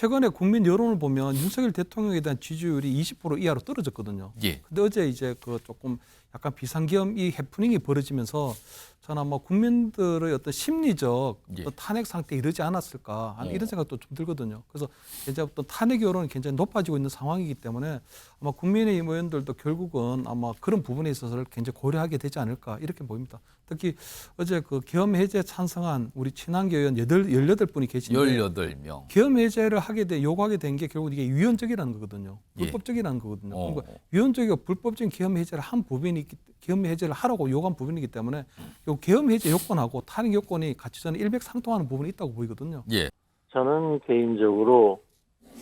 최근에 국민 여론을 보면 윤석열 대통령에 대한 지지율이 20% 이하로 떨어졌거든요. 예. 근데 어제 이제 그 조금 약간 비상계엄 이 해프닝이 벌어지면서 저는 아마 국민들의 어떤 심리적 예. 어떤 탄핵 상태에 이르지 않았을까 하는 이런 생각도 좀 들거든요. 그래서 이제 어떤 탄핵 여론이 굉장히 높아지고 있는 상황이기 때문에 아마 국민의힘 의원들도 결국은 아마 그런 부분에 있어서 굉장히 고려하게 되지 않을까 이렇게 보입니다. 특히 어제 그 계엄 해제 찬성한 우리 친한계 의원 18분이 계신데 18명. 계엄 해제를 요구하게 된 게 결국 이게 유연적이라는 거거든요. 예. 불법적이라는 거거든요. 어. 그러니까 유연적이고 불법적인 계엄 해제를 한 부분이 계엄 해제를 하라고 요구한 부분이기 때문에 요 계엄 해제 요건하고 탄핵 요건이 같이 저는 일맥상통하는 부분이 있다고 보이거든요. 예. 저는 개인적으로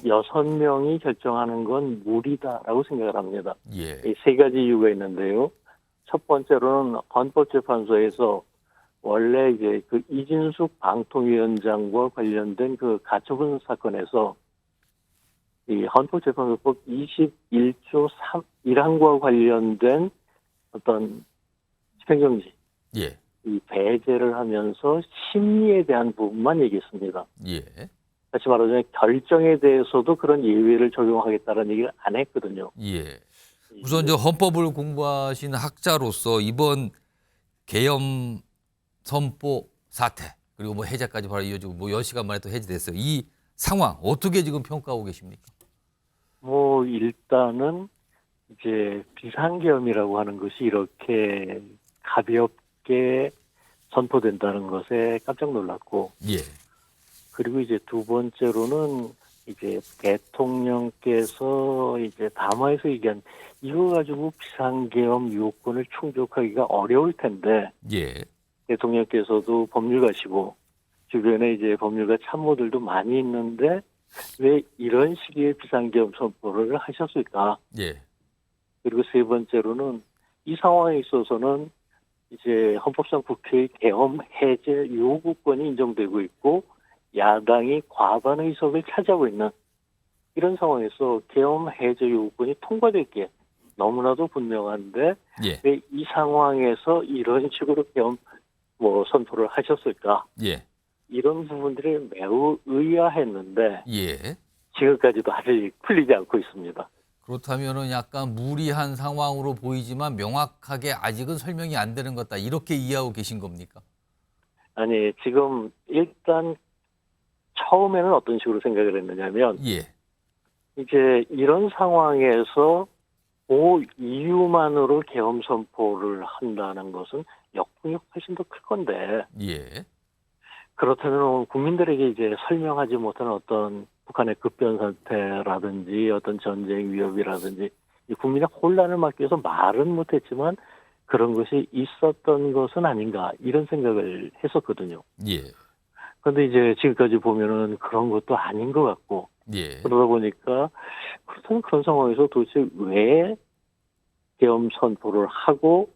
6명이 결정하는 건 무리다라고 생각을 합니다. 예. 이 세 가지 이유가 있는데요. 첫 번째로는 헌법재판소에서 원래 이제 그 이진숙 방통위원장과 관련된 그 가처분 사건에서 이 헌법재판소법 21조 3 1항과 관련된 어떤 집행정지, 예. 이 배제를 하면서 심리에 대한 부분만 얘기했습니다. 예. 다시 말하자면 결정에 대해서도 그런 예외를 적용하겠다는 얘기를 안 했거든요. 예. 우선 저 헌법을 공부하신 학자로서 이번 계엄 선포 사태 그리고 뭐 해제까지 바로 이어지고 뭐 10시간 만에 또 해제됐어요. 이 상황 어떻게 지금 평가하고 계십니까? 뭐 일단은 이제 비상계엄이라고 하는 것이 이렇게 가볍게 선포된다는 것에 깜짝 놀랐고, 예. 그리고 이제 두 번째로는 이제 대통령께서 이제 담화에서 얘기한 이거 가지고 비상계엄 요건을 충족하기가 어려울 텐데 예. 대통령께서도 법률가시고 주변에 이제 법률가 참모들도 많이 있는데 왜 이런 시기에 비상계엄 선포를 하셨을까? 예. 그리고 세 번째로는 이 상황에 있어서는 이제 헌법상 국회의 계엄 해제 요구권이 인정되고 있고 야당이 과반 의석을 차지하고 있는 이런 상황에서 계엄 해제 요구권이 통과될 게 너무나도 분명한데 예. 왜 이 상황에서 이런 식으로 계엄 선포를 하셨을까? 예. 이런 부분들이 매우 의아했는데 예. 지금까지도 아직 풀리지 않고 있습니다. 그렇다면은 약간 무리한 상황으로 보이지만 명확하게 아직은 설명이 안 되는 것다. 이렇게 이해하고 계신 겁니까? 아니, 지금 일단 처음에는 어떤 식으로 생각을 했느냐면 예. 이제 이런 상황에서 그 이유만으로 계엄 선포를 한다는 것은 역풍이 훨씬 더 클 건데 예. 그렇다면 국민들에게 이제 설명하지 못한 어떤 북한의 급변 사태라든지 어떤 전쟁 위협이라든지 이 국민의 혼란을 막기 위해서 말은 못했지만 그런 것이 있었던 것은 아닌가 이런 생각을 했었거든요. 예. 그런데 이제 지금까지 보면은 그런 것도 아닌 것 같고 예. 그러다 보니까 그렇다면 그런 상황에서 도대체 왜 계엄 선포를 하고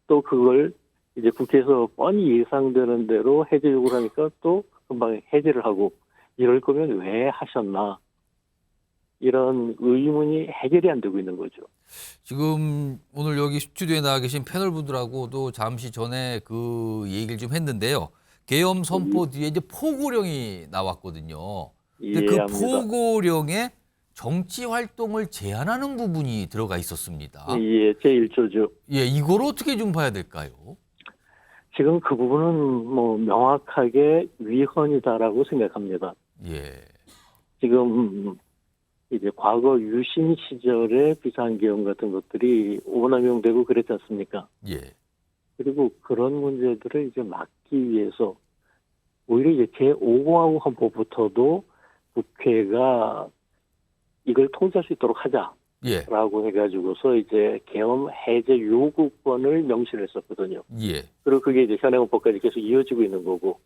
또 그걸 이제 국회에서 뻔히 예상되는 대로 해제 요구를 하니까 또 금방 해제를 하고 이럴 거면 왜 하셨나 이런 의문이 해결이 안 되고 있는 거죠. 지금 오늘 여기 스튜디오에 나와 계신 패널 분들하고도 잠시 전에 그 얘기를 좀 했는데요. 계엄 선포 뒤에 이제 포고령이 나왔거든요. 근데 그 이해합니다. 포고령에 정치 활동을 제한하는 부분이 들어가 있었습니다. 예, 제1조죠. 예, 이걸 어떻게 좀 봐야 될까요? 지금 그 부분은 뭐 명확하게 위헌이다라고 생각합니다. 예. 지금 이제 과거 유신 시절의 비상계엄 같은 것들이 오남용되고 그랬지 않습니까? 예. 그리고 그런 문제들을 이제 막기 위해서 오히려 이제 제5공화국 헌법부터도 국회가 이걸 통제할 수 있도록 예. 하자라고 해가지고서 이제 계엄 해제 요구권을 명시했었거든요. 예. 그리고 그게 이제 현행헌법까지 계속 이어지고 있는 거고.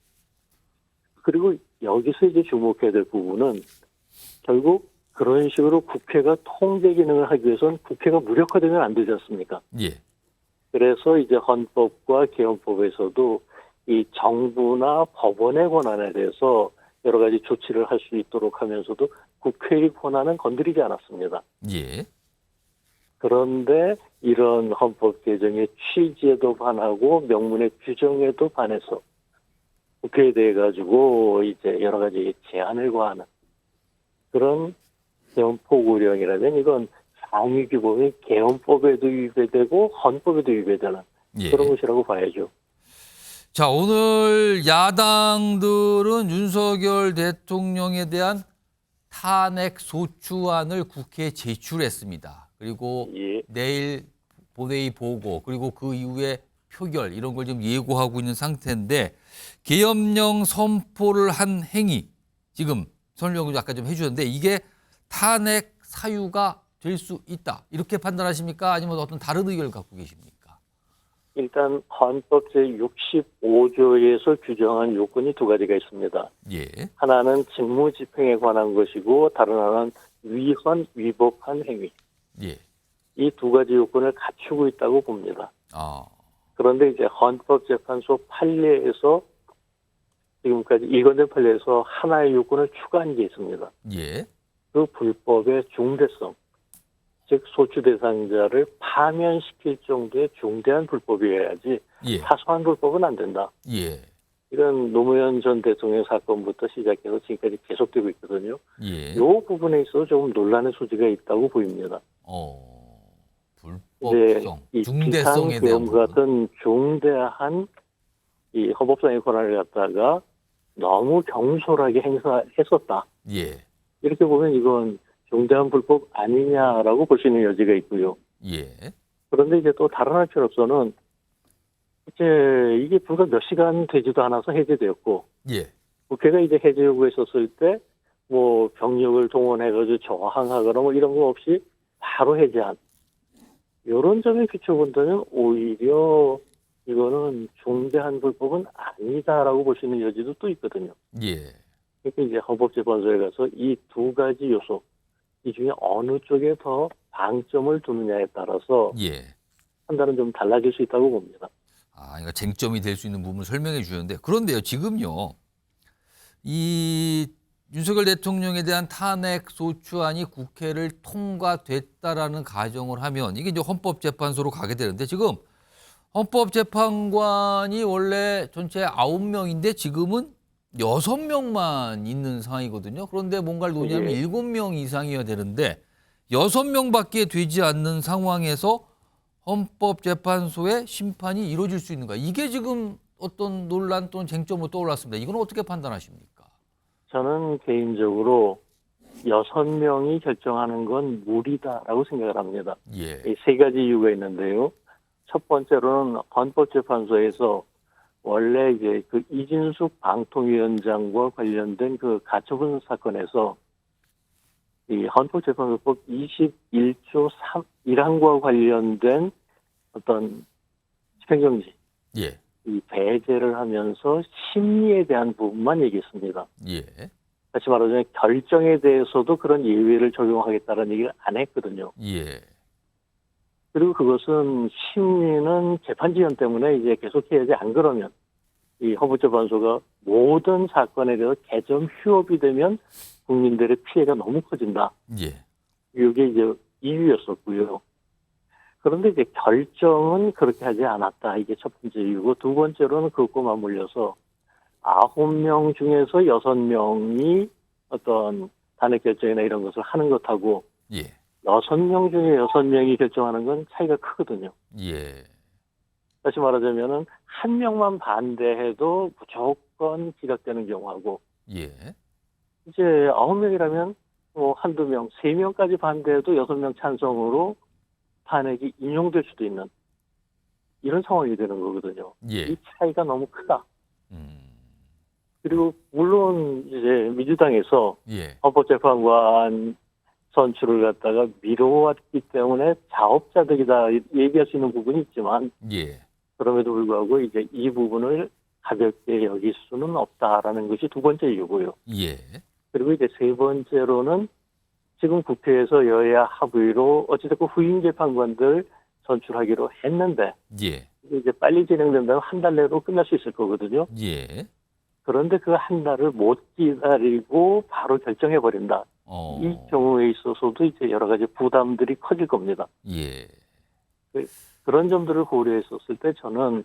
그리고 여기서 이제 주목해야 될 부분은 결국 그런 식으로 국회가 통제 기능을 하기 위해서는 국회가 무력화되면 안 되지 않습니까? 예. 그래서 이제 헌법과 계엄법에서도 이 정부나 법원의 권한에 대해서 여러 가지 조치를 할 수 있도록 하면서도 국회의 권한은 건드리지 않았습니다. 예. 그런데 이런 헌법 개정의 취지에도 반하고 명문의 규정에도 반해서 국회에 대해 가지고 이제 여러 가지 제한을 과하는 그런 개헌 포고령이라면 이건 상위 규범이 개헌법에도 위배되고 헌법에도 위배되는 예. 그런 것이라고 봐야죠. 자, 오늘 야당들은 윤석열 대통령에 대한 탄핵 소추안을 국회에 제출했습니다. 그리고 예. 내일 본회의 보고 그리고 그 이후에 표결 이런 걸 지금 예고하고 있는 상태인데 계엄령 선포를 한 행위 지금 설명을 아까 좀 해주셨는데 이게 탄핵 사유가 될 수 있다 이렇게 판단하십니까? 아니면 어떤 다른 의견을 갖고 계십니까? 일단 헌법 제65조에서 규정한 요건이 두 가지가 있습니다. 예, 하나는 직무집행에 관한 것이고 다른 하나는 위헌, 위법한 행위. 예, 이 두 가지 요건을 갖추고 있다고 봅니다. 아, 그런데 이제 헌법재판소 판례에서 지금까지 일관된 판례에서 하나의 요건을 추가한 게 있습니다. 예, 그 불법의 중대성, 즉 소추 대상자를 파면시킬 정도의 중대한 불법이어야지 예, 사소한 불법은 안 된다. 예, 이건 노무현 전 대통령 사건부터 시작해서 지금까지 계속되고 있거든요. 예, 이 부분에 있어서 조금 논란의 소지가 있다고 보입니다. 불법성, 이 중대성에 대한 비상계엄 부분. 같은 중대한 이 헌법상의 권한을 갖다가 너무 경솔하게 행사했었다. 예, 이렇게 보면 이건 중대한 불법 아니냐라고 볼 수 있는 여지가 있고요. 예, 그런데 이제 또 다른 한편으로서는 이제 이게 불과 몇 시간 되지도 않아서 해제되었고 예, 국회가 이제 해제 요구했었을 때 뭐 병력을 동원해가지고 저항하거나 뭐 이런 거 없이 바로 해제한 이런 점에 비춰본다면 오히려 이거는 중대한 불법은 아니다라고 볼 수 있는 여지도 또 있거든요. 예, 그러니까 이제 헌법재판소에 가서 이 두 가지 요소 이 중에 어느 쪽에 더 방점을 두느냐에 따라서 예. 판단은 좀 달라질 수 있다고 봅니다. 아, 그러니까 쟁점이 될 수 있는 부분을 설명해 주셨는데 그런데요, 지금요, 이 윤석열 대통령에 대한 탄핵 소추안이 국회를 통과됐다라는 가정을 하면 이게 이제 헌법재판소로 가게 되는데 지금 헌법재판관이 원래 전체 9명인데 지금은 6명만 있는 상황이거든요. 그런데 뭔가를 논의하면 예. 7명 이상이어야 되는데 6명밖에 되지 않는 상황에서 헌법재판소의 심판이 이루어질 수 있는가? 이게 지금 어떤 논란 또는 쟁점으로 떠올랐습니다. 이건 어떻게 판단하십니까? 저는 개인적으로 6명이 결정하는 건 무리다라고 생각을 합니다. 예, 이 세 가지 이유가 있는데요. 첫 번째로는 헌법재판소에서 원래 이제 그 이진숙 방통위원장과 관련된 그 가처분 사건에서 이 헌법재판소법 21조 3 1항과 관련된 어떤 집행정지, 예, 이 배제를 하면서 심리에 대한 부분만 얘기했습니다. 예, 다시 말하자면 결정에 대해서도 그런 예외를 적용하겠다는 얘기를 안 했거든요. 예, 그리고 그것은 심리는 재판 지연 때문에 이제 계속해야지 안 그러면 이 헌법재판소가 모든 사건에 대해서 개점 휴업이 되면 국민들의 피해가 너무 커진다. 예, 이게 이제 이유였었고요. 그런데 이제 결정은 그렇게 하지 않았다. 이게 첫 번째 이유고 두 번째로는 그것과 맞물려서 9명 중에서 6명이 어떤 탄핵 결정이나 이런 것을 하는 것하고 예, 6명 중에 6명이 결정하는 건 차이가 크거든요. 예, 다시 말하자면은 한 명만 반대해도 무조건 기각되는 경우하고 예, 이제 9명이라면 뭐 한두 명, 3명까지 반대해도 6명 찬성으로 탄핵이 인용될 수도 있는 이런 상황이 되는 거거든요. 예, 이 차이가 너무 크다. 음, 그리고 물론 이제 민주당에서 예, 헌법재판관 선출을 갖다가 미뤄왔기 때문에 자업자득이다 얘기할 수 있는 부분이 있지만 예, 그럼에도 불구하고 이제 이 부분을 가볍게 여길 수는 없다라는 것이 두 번째 이유고요. 예, 그리고 이제 세 번째로는 지금 국회에서 여야 합의로 어찌됐건 후임 재판관들 선출하기로 했는데 예, 이제 빨리 진행된다면 한 달 내로 끝날 수 있을 거거든요. 예, 그런데 그 한 달을 못 기다리고 바로 결정해 버린다. 이 경우에 있어서도 이제 여러 가지 부담들이 커질 겁니다. 예, 그런 점들을 고려했었을 때 저는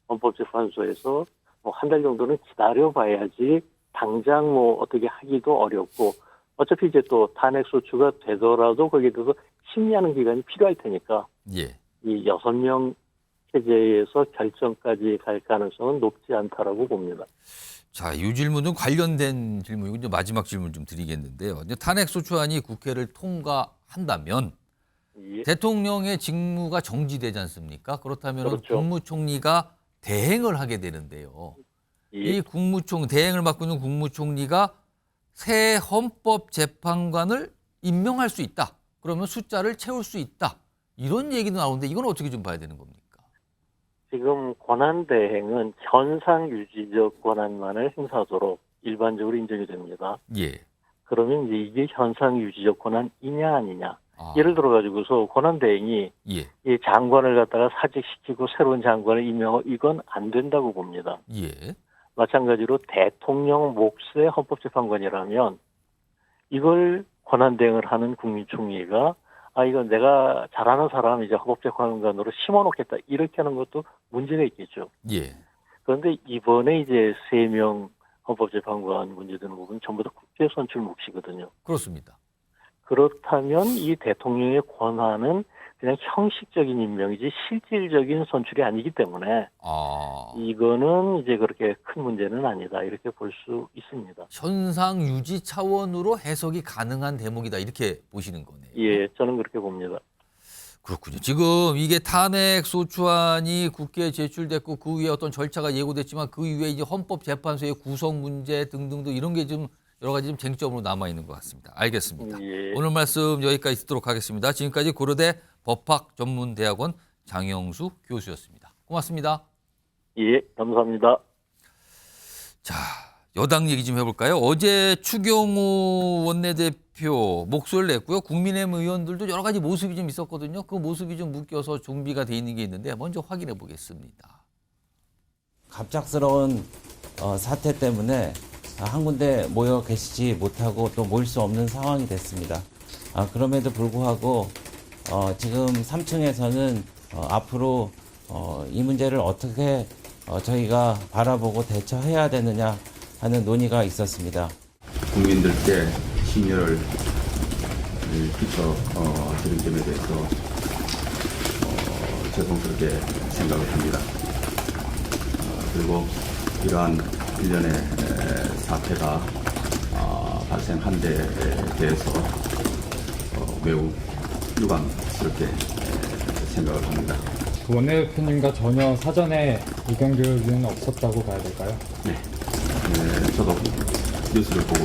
헌법재판소에서 뭐 한 달 정도는 기다려봐야지 당장 뭐 어떻게 하기도 어렵고 어차피 이제 또 탄핵 소추가 되더라도 거기에 대해서 심리하는 기간이 필요할 테니까 예. 이 6명 체제에서 결정까지 갈 가능성은 높지 않다라고 봅니다. 자, 이 질문은 관련된 질문이고 이제 마지막 질문 좀 드리겠는데요. 이제 탄핵소추안이 국회를 통과한다면 예. 대통령의 직무가 정지되지 않습니까? 그렇다면 그렇죠. 국무총리가 대행을 하게 되는데요. 예. 이 대행을 맡고 있는 국무총리가 새 헌법재판관을 임명할 수 있다. 그러면 숫자를 채울 수 있다. 이런 얘기도 나오는데 이건 어떻게 좀 봐야 되는 겁니까? 지금 권한대행은 현상 유지적 권한만을 행사하도록 일반적으로 인정이 됩니다. 예. 그러면 이제 이게 현상 유지적 권한이냐 아니냐. 아, 예를 들어 가지고서 권한대행이 예. 이 장관을 갖다가 사직시키고 새로운 장관을 임명하고 이건 안 된다고 봅니다. 예. 마찬가지로 대통령 몫의 헌법재판관이라면 이걸 권한대행을 하는 국민총리가 이건 내가 잘하는 사람 이제 헌법재판관으로 심어놓겠다 이렇게 하는 것도 문제가 있겠죠. 예. 그런데 이번에 이제 3명 헌법재판관 문제되는 부분은 전부 다 국회 선출 몫이거든요. 그렇습니다. 그렇다면 이 대통령의 권한은 그냥 형식적인 임명이지 실질적인 선출이 아니기 때문에 아, 이거는 이제 그렇게 큰 문제는 아니다 이렇게 볼 수 있습니다. 현상 유지 차원으로 해석이 가능한 대목이다 이렇게 보시는 거네요. 예, 저는 그렇게 봅니다. 그렇군요. 지금 이게 탄핵 소추안이 국회에 제출됐고 그 위에 어떤 절차가 예고됐지만 그 위에 이제 헌법재판소의 구성 문제 등등도 이런 게 좀 여러 가지 좀 쟁점으로 남아 있는 것 같습니다. 알겠습니다. 예. 오늘 말씀 여기까지 듣도록 하겠습니다. 지금까지 고려대 법학전문대학원 장영수 교수였습니다. 고맙습니다. 예, 감사합니다. 자, 여당 얘기 좀 해볼까요? 어제 추경호 원내대표 목소리를 냈고요. 국민의힘 의원들도 여러 가지 모습이 좀 있었거든요. 그 모습이 좀 묶여서 준비가 돼 있는 게 있는데 먼저 확인해 보겠습니다. 갑작스러운 사태 때문에 한 군데 모여 계시지 못하고 또 모일 수 없는 상황이 됐습니다. 그럼에도 불구하고 지금 3층에서는 앞으로 이 문제를 어떻게 저희가 바라보고 대처해야 되느냐 하는 논의가 있었습니다. 국민들께 심려를 끼쳐 드린 점에 대해서 죄송스럽게 생각을 합니다. 그리고 이러한 일련의 사태가 발생한 데에 대해서 매우 유감스럽게 생각을 합니다. 그 원내대표님과 전혀 사전에 의견 교류는 없었다고 봐야 될까요? 네, 저도 뉴스를 보고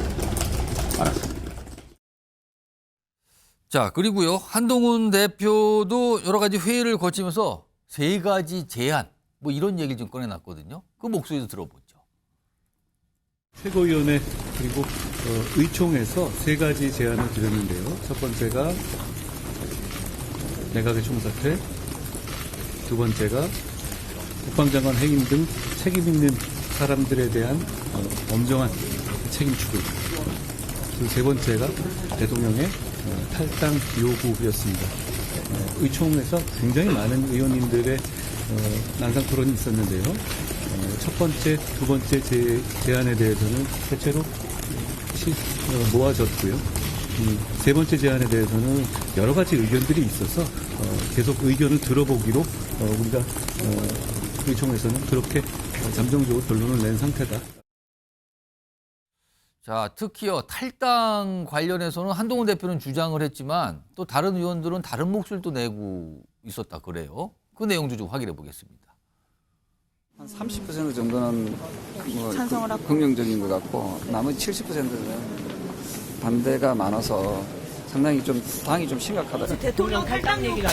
알았습니다. 자, 그리고요. 한동훈 대표도 여러 가지 회의를 거치면서 3가지 제안 뭐 이런 얘기를 좀 꺼내놨거든요. 그 목소리도 들어보죠. 최고위원회 그리고 의총에서 3가지 제안을 드렸는데요. 첫 번째가 내각의 총사퇴, 두 번째가 국방장관 해임 등 책임 있는 사람들에 대한 엄정한 책임 추구, 그리고 세 번째가 대통령의 탈당 요구였습니다. 의총에서 굉장히 많은 의원님들의 난상 토론이 있었는데요. 첫 번째, 두 번째 제안에 대해서는 대체로 모아졌고요. 세 번째 제안에 대해서는 여러 가지 의견들이 있어서 계속 의견을 들어보기로 우리가 의총에서는 그렇게 잠정적으로 결론을 낸 상태다. 자, 특히요. 탈당 관련해서는 한동훈 대표는 주장을 했지만 또 다른 의원들은 다른 목소리도 내고 있었다 그래요. 그 내용도 좀 확인해 보겠습니다. 한 30% 정도는 뭐 찬성을 하고 긍정적인 것 같고 나머지 70%는 반대가 많아서 상당히 좀 상황이 좀 심각하다. 대통령 탈당 얘기가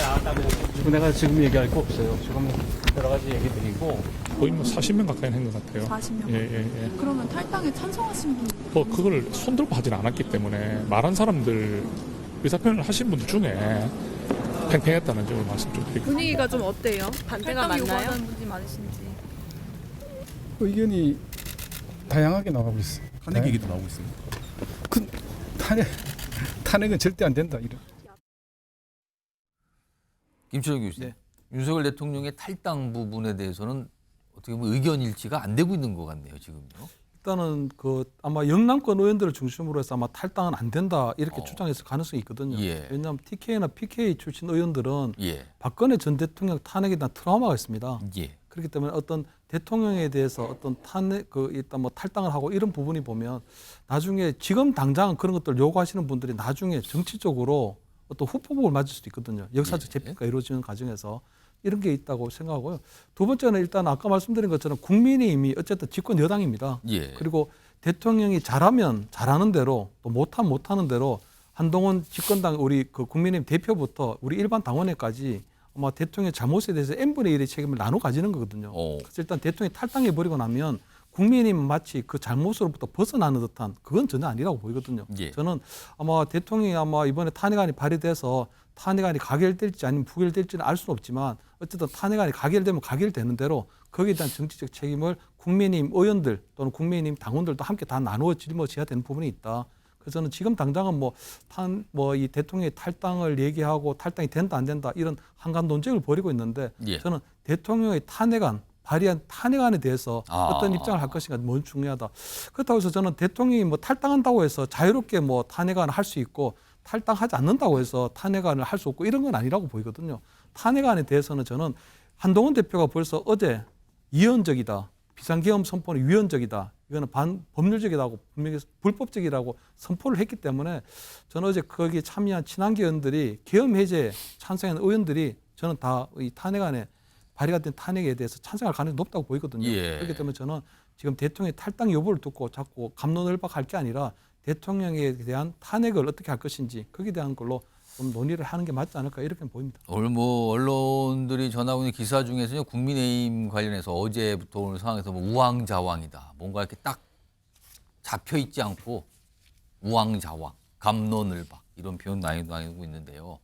내가 지금 얘기할 거 없어요. 지금 여러 가지 얘기들이고 거의 뭐 40명 가까이 한 것 같아요. 40명. 예. 그러면 탈당에 찬성하시는 분 뭐 그걸 손들고 하진 않았기 때문에 말한 사람들 의사표현을 하신 분들 중에 팽팽했다는 점을 말씀 좀 드릴게요. 분위기가 좀 어때요? 반대가 탈당 많나요? 요구하는 분이 많으신지. 의견이 다양하게 나가고 있어요. 탄핵 얘기도 나오고 있습니다. 탄핵은 절대 안 된다. 이런. 김철영 교수님. 네. 윤석열 대통령의 탈당 부분에 대해서는 어떻게 보면 의견 일치가 안 되고 있는 것 같네요, 지금요. 일단은 그 아마 영남권 의원들을 중심으로 해서 아마 탈당은 안 된다 이렇게 추정했을 가능성이 있거든요. 예. 왜냐하면 TK나 PK 출신 의원들은 예. 박근혜 전 대통령 탄핵에 대한 트라우마가 있습니다. 예. 그렇기 때문에 어떤 대통령에 대해서 어떤 탄핵 그 일단 뭐 탈당을 하고 이런 부분이 보면 나중에 지금 당장 그런 것들 요구하시는 분들이 나중에 정치적으로 어떤 후폭을 맞을 수도 있거든요. 역사적 예. 재평가 이루어지는 과정에서 이런 게 있다고 생각하고요. 두 번째는 일단 아까 말씀드린 것처럼 국민의힘이 어쨌든 집권 여당입니다. 예. 그리고 대통령이 잘하면 잘하는 대로 또 못하면 못하는 대로 한동훈 집권당 우리 그 국민의힘 대표부터 우리 일반 당원회까지 아마 대통령의 잘못에 대해서 n분의 1의 책임을 나눠 가지는 거거든요. 그래서 일단 대통령이 탈당해 버리고 나면 국민의힘은 마치 그 잘못으로부터 벗어나는 듯한 그건 전혀 아니라고 보이거든요. 예. 저는 아마 대통령이 아마 이번에 탄핵안이 발의돼서 탄핵안이 가결될지 아니면 부결될지는 알 수는 없지만 어쨌든 탄핵안이 가결되면 가결되는 대로 거기에 대한 정치적 책임을 국민의힘 의원들 또는 국민의힘 당원들도 함께 다 나누어 짊어져야 되는 부분이 있다. 그래서 저는 지금 당장은 이 대통령의 탈당을 얘기하고 탈당이 된다 안 된다 이런 한간 논쟁을 벌이고 있는데 예. 저는 대통령의 탄핵안 발의한 탄핵안에 대해서 어떤 입장을 할 것인가 뭐 중요하다. 그렇다고 해서 저는 대통령이 뭐 탈당한다고 해서 자유롭게 뭐 탄핵안을 할 수 있고 탈당하지 않는다고 해서 탄핵안을 할 수 없고 이런 건 아니라고 보이거든요. 탄핵안에 대해서는 저는 한동훈 대표가 벌써 어제 이언적이다. 비상계엄 선포는 위헌적이다. 이거는 반법률적이라고 분명히 불법적이라고 선포를 했기 때문에 저는 어제 거기에 참여한 친한계 의원들이 계엄 해제 찬성한 의원들이 저는 다 이 탄핵안에 발의가 된 탄핵에 대해서 찬성할 가능성이 높다고 보이거든요. 예. 그렇기 때문에 저는 지금 대통령의 탈당 여부를 듣고 자꾸 갑론을박할 게 아니라 대통령에 대한 탄핵을 어떻게 할 것인지 거기에 대한 걸로 좀 논의를 하는 게 맞지 않을까 이렇게 보입니다. 오늘 뭐 언론들이 전하고 있는 기사 중에서요 국민의힘 관련해서 어제부터 오늘 상황에서 뭐 우왕좌왕이다. 뭔가 이렇게 딱 잡혀 있지 않고 우왕좌왕, 갑론을박 이런 표현 나뉘고 있는데요.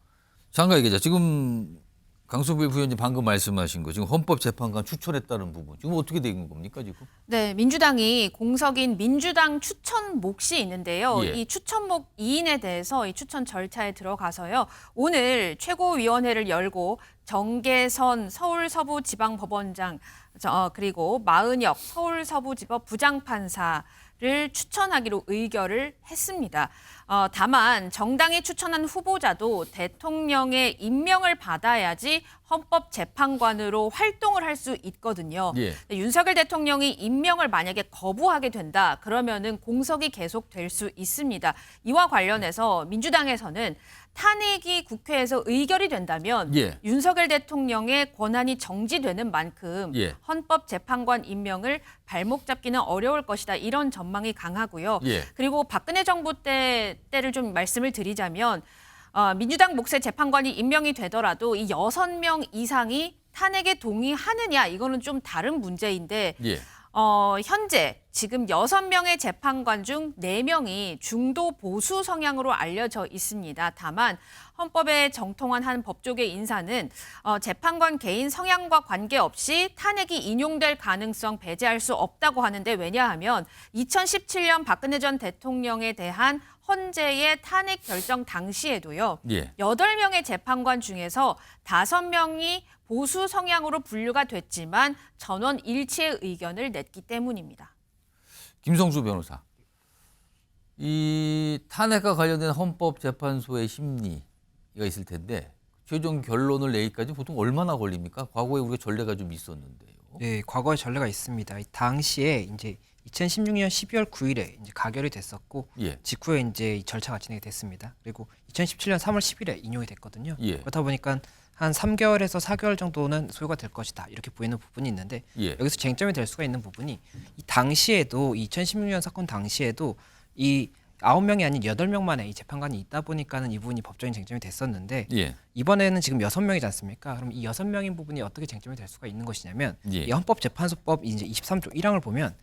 장가희 기자, 지금 강승bil 부위원님 방금 말씀하신 거 지금 헌법재판관 추천했다는 부분 지금 어떻게 된 겁니까 지금? 네, 민주당이 공석인 민주당 추천 몫이 있는데요. 예. 이 추천목 2인에 대해서 이 추천 절차에 들어가서요. 오늘 최고위원회를 열고 정계선 서울서부지방법원장 그리고 마은혁 서울서부지법 부장판사를 추천하기로 의결을 했습니다. 다만 정당이 추천한 후보자도 대통령의 임명을 받아야지 헌법재판관으로 활동을 할 수 있거든요. 예. 윤석열 대통령이 임명을 만약에 거부하게 된다, 그러면은 공석이 계속될 수 있습니다. 이와 관련해서 민주당에서는 탄핵이 국회에서 의결이 된다면 예. 윤석열 대통령의 권한이 정지되는 만큼 예. 헌법재판관 임명을 발목 잡기는 어려울 것이다. 이런 전망이 강하고요. 예. 그리고 박근혜 정부 때를 좀 말씀을 드리자면 민주당 몫의 재판관이 임명이 되더라도 이 6명 이상이 탄핵에 동의하느냐 이거는 좀 다른 문제인데 예. 현재 지금 6명의 재판관 중 4명이 중도 보수 성향으로 알려져 있습니다. 다만 헌법에 정통한 한 법조계 인사는 재판관 개인 성향과 관계없이 탄핵이 인용될 가능성 배제할 수 없다고 하는데 왜냐하면 2017년 박근혜 전 대통령에 대한 헌재의 탄핵 결정 당시에도요. 예. 8명의 재판관 중에서 5명이 보수 성향으로 분류가 됐지만 전원 일치의 의견을 냈기 때문입니다. 김성수 변호사, 이 탄핵과 관련된 헌법재판소의 심리가 있을 텐데 최종 결론을 내기까지 보통 얼마나 걸립니까? 과거에 우리가 전례가 좀 있었는데요. 네, 과거에 전례가 있습니다. 당시에 이제 2016년 12월 9일에 이제 가결이 됐었고 예. 직후에 이제 이 절차가 진행이 됐습니다. 그리고 2017년 3월 10일에 인용이 됐거든요. 예. 그렇다 보니까 한 3개월에서 4개월 정도는 소요가 될 것이다. 이렇게 보이는 부분이 있는데 예. 여기서 쟁점이 될 수가 있는 부분이 이 당시에도 2016년 사건 당시에도 이 9명이 아닌 8명만의 이 재판관이 있다 보니까는 이 부분이 법적인 쟁점이 됐었는데 예. 이번에는 지금 6명이지 않습니까? 그럼 이 6명인 부분이 어떻게 쟁점이 될 수가 있는 것이냐면 예. 이 헌법재판소법 이제 23조 1항을 보면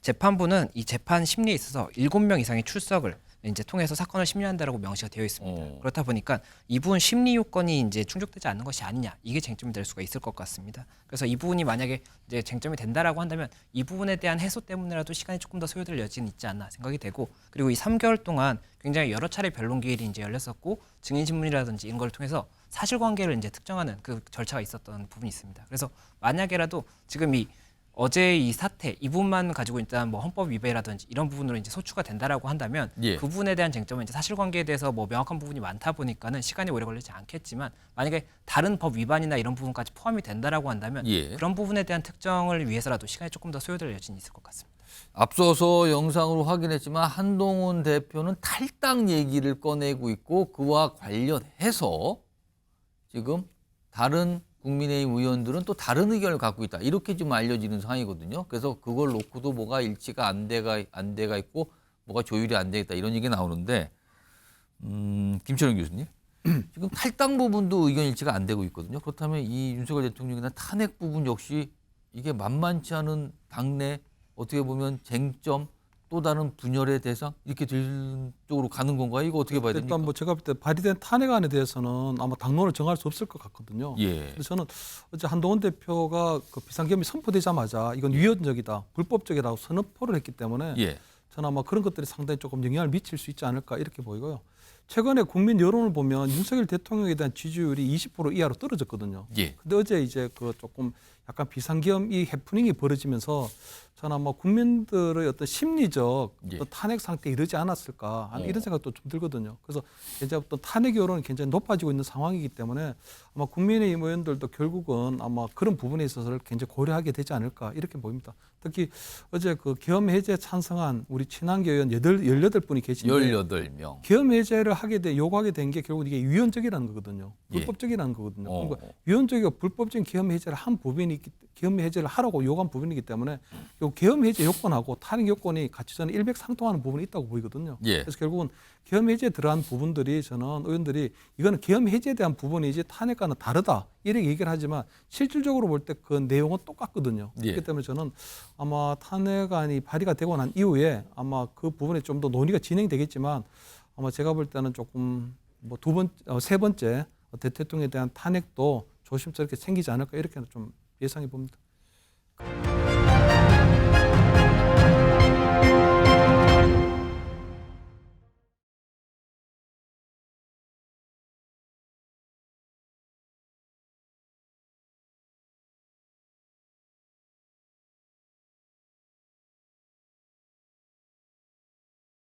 재판부는 이 재판 심리에 있어서 7명 이상의 출석을 이제 통해서 사건을 심리한다라고 명시가 되어 있습니다. 그렇다 보니까 이 부분 심리 요건이 이제 충족되지 않는 것이 아니냐 이게 쟁점이 될 수가 있을 것 같습니다. 그래서 이 부분이 만약에 이제 쟁점이 된다라고 한다면 이 부분에 대한 해소 때문이라도 시간이 조금 더 소요될 여지는 있지 않나 생각이 되고 그리고 이 3개월 동안 굉장히 여러 차례 변론 기일이 이제 열렸었고 증인 신문이라든지 이런 걸 통해서 사실관계를 이제 특정하는 그 절차가 있었던 부분이 있습니다. 그래서 만약에라도 지금 이 어제 이 사태 이 부분만 가지고 일단 뭐 헌법 위배라든지 이런 부분으로 이제 소추가 된다라고 한다면 예. 그 부분에 대한 쟁점은 이제 사실관계에 대해서 뭐 명확한 부분이 많다 보니까는 시간이 오래 걸리지 않겠지만 만약에 다른 법 위반이나 이런 부분까지 포함이 된다라고 한다면 예. 그런 부분에 대한 특정을 위해서라도 시간이 조금 더 소요될 여지는 있을 것 같습니다. 앞서서 영상으로 확인했지만 한동훈 대표는 탈당 얘기를 꺼내고 있고 그와 관련해서 지금 다른 국민의힘 의원들은 또 다른 의견을 갖고 있다. 이렇게 좀 알려지는 상황이거든요. 그래서 그걸 놓고도 뭐가 일치가 안 돼가 있고 뭐가 조율이 안 되겠다 이런 얘기 나오는데 김철영 교수님 지금 탈당 부분도 의견 일치가 안 되고 있거든요. 그렇다면 이 윤석열 대통령이나 탄핵 부분 역시 이게 만만치 않은 당내 어떻게 보면 쟁점 또 다른 분열의 대상 이렇게 될 쪽으로 가는 건가요? 이거 어떻게 봐야 됩니까? 일단 뭐 제가 볼 때 발의된 탄핵안에 대해서는 아마 당론을 정할 수 없을 것 같거든요. 예. 그래서 저는 어제 한동훈 대표가 그 비상계엄이 선포되자마자 이건 위헌적이다, 불법적이라고 선언포를 했기 때문에 예. 저는 아마 그런 것들이 상당히 조금 영향을 미칠 수 있지 않을까 이렇게 보이고요. 최근에 국민 여론을 보면 윤석열 대통령에 대한 지지율이 20% 이하로 떨어졌거든요. 예. 근데 어제 이제 그 조금 약간 비상계엄 이 해프닝이 벌어지면서 저는 아마 국민들의 어떤 심리적 예. 어떤 탄핵 상태에 이르지 않았을까 하는 이런 생각도 좀 들거든요. 그래서 이제 어떤 탄핵 여론이 굉장히 높아지고 있는 상황이기 때문에 아마 국민의힘 의원들도 결국은 아마 그런 부분에 있어서를 굉장히 고려하게 되지 않을까 이렇게 보입니다. 특히 어제 그 계엄 해제 찬성한 우리 친한계 의원 18분이 계신데 18명. 계엄 해제를 요구하게 된 게 결국 이게 위헌적이라는 거거든요. 예. 불법적이라는 거거든요. 어. 그러니까 위헌적이고 불법적인 계엄 해제를 한 부분이 계엄 해제를 하라고 요구한 부분이기 때문에 요 계엄 해제 요건하고 탄핵 요건이 같이 저는 일맥상통하는 부분이 있다고 보이거든요. 예. 그래서 결국은 계엄 해제에 들어간 부분들이 저는 의원들이 이거는 계엄 해제에 대한 부분이지 탄핵과는 다르다 이렇게 얘기를 하지만 실질적으로 볼 때 그 내용은 똑같거든요. 예. 그렇기 때문에 저는 아마 탄핵안이 발의가 되고 난 이후에 아마 그 부분에 좀 더 논의가 진행되겠지만 아마 제가 볼 때는 조금 뭐 세 번째 대통령에 대한 탄핵도 조심스럽게 생기지 않을까 이렇게 좀 예상해 봅니다.